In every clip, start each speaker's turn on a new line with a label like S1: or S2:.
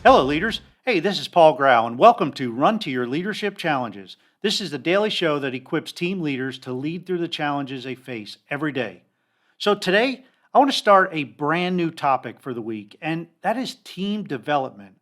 S1: Hello, leaders. Hey, this is Paul Grau, and welcome to Run to Your Leadership Challenges. This is the daily show that equips team leaders to lead through the challenges they face every day. So, today, I want to start a brand new topic for the week, and that is team development.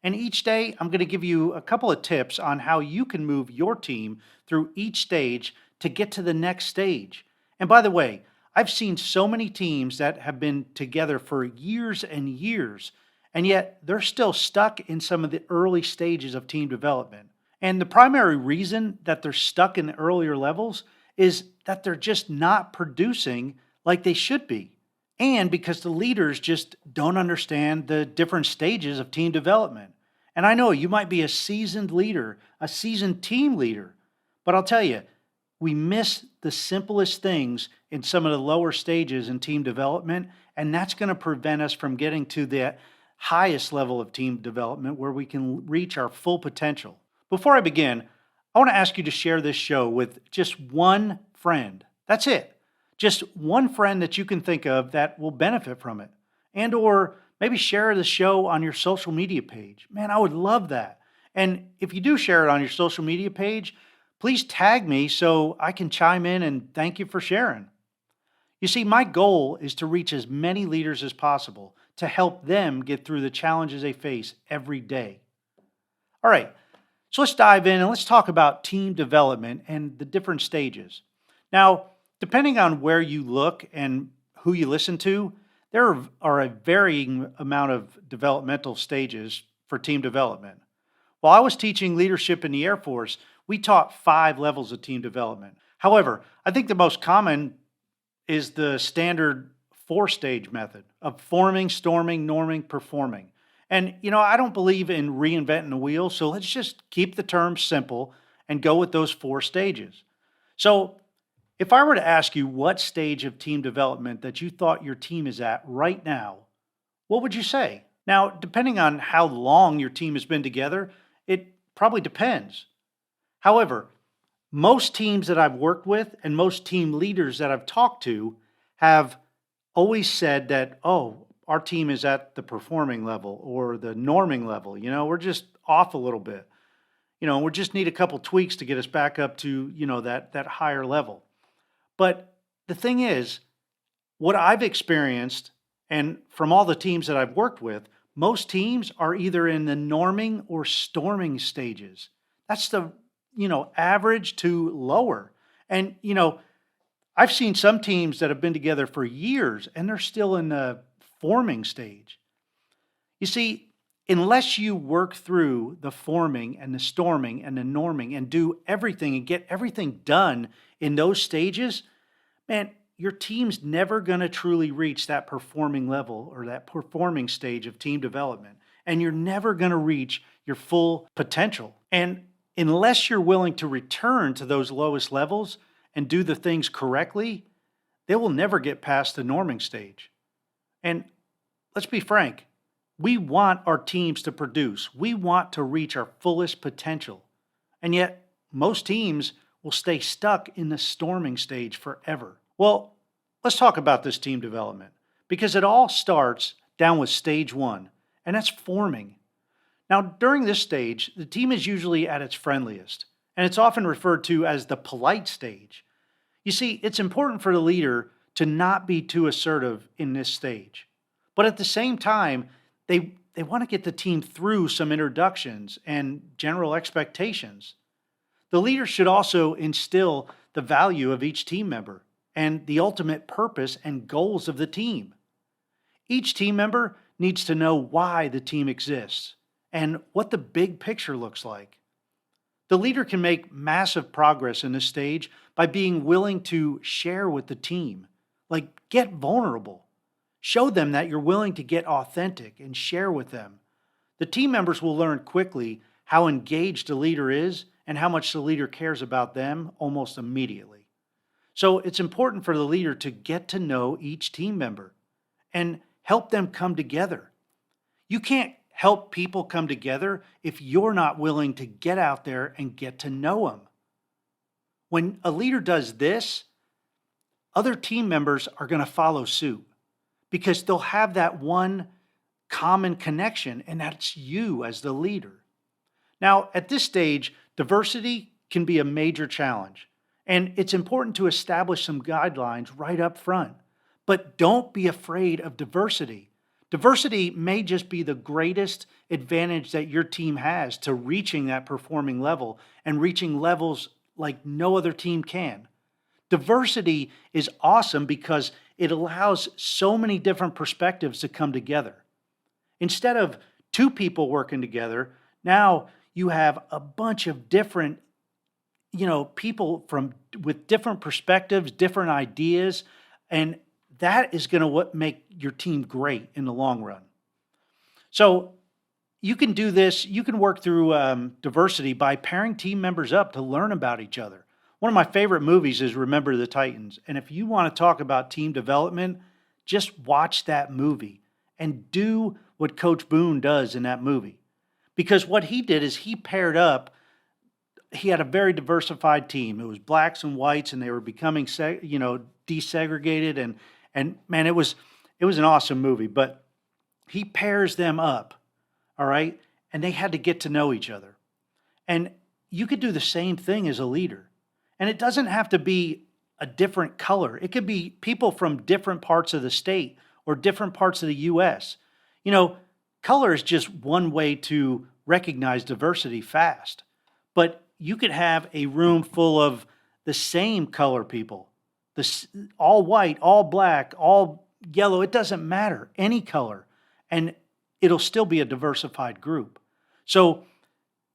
S1: And each day, I'm going to give you a couple of tips on how you can move your team through each stage to get to the next stage. And by the way, I've seen so many teams that have been together for years and years, and yet they're still stuck in some of the early stages of team development. And the primary reason that they're stuck in the earlier levels is that they're just not producing like they should be. And because the leaders just don't understand the different stages of team development. And I know you might be a seasoned leader, a seasoned team leader, but I'll tell you, we miss the simplest things in some of the lower stages in team development, and that's going to prevent us from getting to the highest level of team development where we can reach our full potential. Before I begin, I want to ask you to share this show with just one friend. That's it. Just one friend that you can think of that will benefit from it. And or maybe share the show on your social media page. Man, I would love that. And if you do share it on your social media page, please tag me so I can chime in and thank you for sharing. You see, my goal is to reach as many leaders as possible to help them get through the challenges they face every day. All right, so let's dive in and let's talk about team development and the different stages. Now, depending on where you look and who you listen to, there are a varying amount of developmental stages for team development. While I was teaching leadership in the Air Force, we taught 5 levels of team development. However, I think the most common is the standard 4-stage method of forming, storming, norming, performing. And, I don't believe in reinventing the wheel, so let's just keep the terms simple and go with those 4 stages. So, if I were to ask you what stage of team development that you thought your team is at right now, what would you say? Now, depending on how long your team has been together, it probably depends. However, most teams that I've worked with and most team leaders that I've talked to have always said that, oh, our team is at the performing level or the norming level. We're just off a little bit. We just need a couple tweaks to get us back up to, that higher level. But the thing is, what I've experienced, and from all the teams that I've worked with, most teams are either in the norming or storming stages. That's the average to lower. And, I've seen some teams that have been together for years and they're still in the forming stage. You see, unless you work through the forming and the storming and the norming and do everything and get everything done in those stages, man, your team's never going to truly reach that performing level or that performing stage of team development. And you're never going to reach your full potential. And unless you're willing to return to those lowest levels and do the things correctly, they will never get past the norming stage. And let's be frank, we want our teams to produce. We want to reach our fullest potential. And yet, most teams will stay stuck in the storming stage forever. Well, let's talk about this team development because it all starts down with stage 1, and that's forming. Now, during this stage, the team is usually at its friendliest, and it's often referred to as the polite stage. You see, it's important for the leader to not be too assertive in this stage. But at the same time, they want to get the team through some introductions and general expectations. The leader should also instill the value of each team member and the ultimate purpose and goals of the team. Each team member needs to know why the team exists and what the big picture looks like. The leader can make massive progress in this stage by being willing to share with the team, like get vulnerable. Show them that you're willing to get authentic and share with them. The team members will learn quickly how engaged the leader is and how much the leader cares about them almost immediately. So it's important for the leader to get to know each team member and help them come together. You can't help people come together if you're not willing to get out there and get to know them. When a leader does this, other team members are going to follow suit because they'll have that one common connection, and that's you as the leader. Now, at this stage, diversity can be a major challenge, and it's important to establish some guidelines right up front. But don't be afraid of diversity. Diversity may just be the greatest advantage that your team has to reaching that performing level and reaching levels like no other team can. Diversity is awesome because it allows so many different perspectives to come together. Instead of two people working together, now you have a bunch of different, people from with different perspectives, different ideas, and that is going to make your team great in the long run. So you can do this. You can work through diversity by pairing team members up to learn about each other. One of my favorite movies is Remember the Titans. And if you want to talk about team development, just watch that movie and do what Coach Boone does in that movie. Because what he did is he paired up, he had a very diversified team. It was blacks and whites, and they were becoming, desegregated. And man, it was an awesome movie. But he pairs them up, all right? And they had to get to know each other. And you could do the same thing as a leader. And it doesn't have to be a different color. It could be people from different parts of the state or different parts of the U.S. Color is just one way to recognize diversity fast. But you could have a room full of the same color people, all white, all black, all yellow. It doesn't matter, any color. And it'll still be a diversified group. So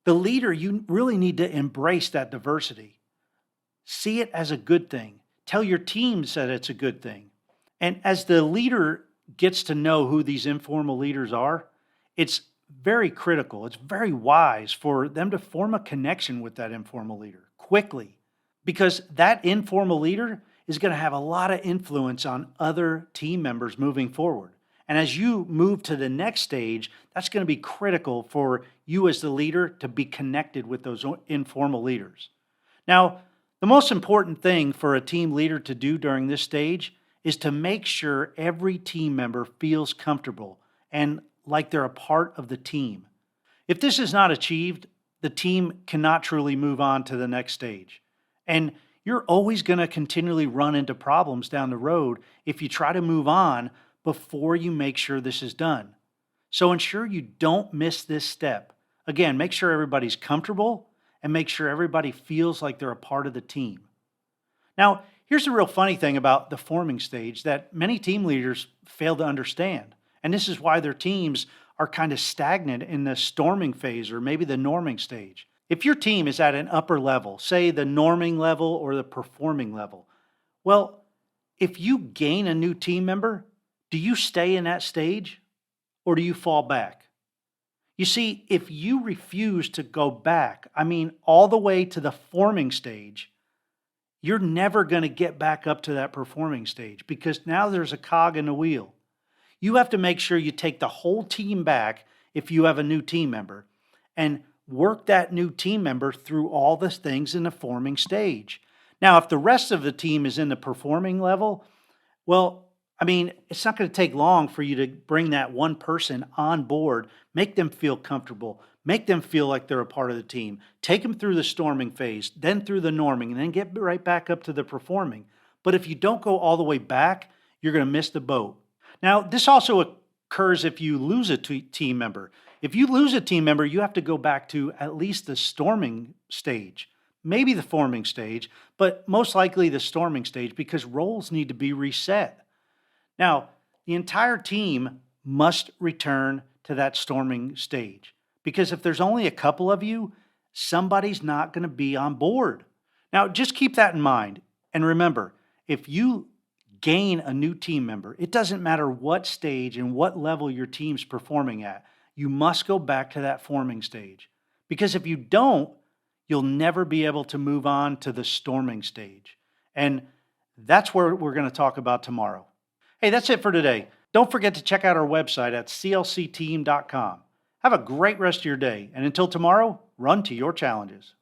S1: the leader, you really need to embrace that diversity. See it as a good thing. Tell your teams that it's a good thing. And as the leader gets to know who these informal leaders are, it's very critical. It's very wise for them to form a connection with that informal leader quickly, because that informal leader is going to have a lot of influence on other team members moving forward. And as you move to the next stage, that's going to be critical for you as the leader to be connected with those informal leaders. Now, the most important thing for a team leader to do during this stage is to make sure every team member feels comfortable and like they're a part of the team. If this is not achieved, the team cannot truly move on to the next stage. And you're always going to continually run into problems down the road if you try to move on before you make sure this is done. So ensure you don't miss this step. Again, make sure everybody's comfortable and make sure everybody feels like they're a part of the team. Now, here's the real funny thing about the forming stage that many team leaders fail to understand. And this is why their teams are kind of stagnant in the storming phase or maybe the norming stage. If your team is at an upper level, say the norming level or the performing level, well, if you gain a new team member, do you stay in that stage or do you fall back? You see, if you refuse to go back, all the way to the forming stage, you're never going to get back up to that performing stage because now there's a cog in the wheel. You have to make sure you take the whole team back if you have a new team member and work that new team member through all the things in the forming stage. Now, if the rest of the team is in the performing level, well, it's not going to take long for you to bring that one person on board, make them feel comfortable, make them feel like they're a part of the team, take them through the storming phase, then through the norming, and then get right back up to the performing. But if you don't go all the way back, you're going to miss the boat. Now, this also occurs if you lose a team member. If you lose a team member, you have to go back to at least the storming stage, maybe the forming stage, but most likely the storming stage because roles need to be reset. Now, the entire team must return to that storming stage because if there's only a couple of you, somebody's not going to be on board. Now, just keep that in mind. And remember, if you gain a new team member, it doesn't matter what stage and what level your team's performing at, you must go back to that forming stage. Because if you don't, you'll never be able to move on to the storming stage. And that's where we're going to talk about tomorrow. Hey, that's it for today. Don't forget to check out our website at clcteam.com. Have a great rest of your day, and until tomorrow, run to your challenges.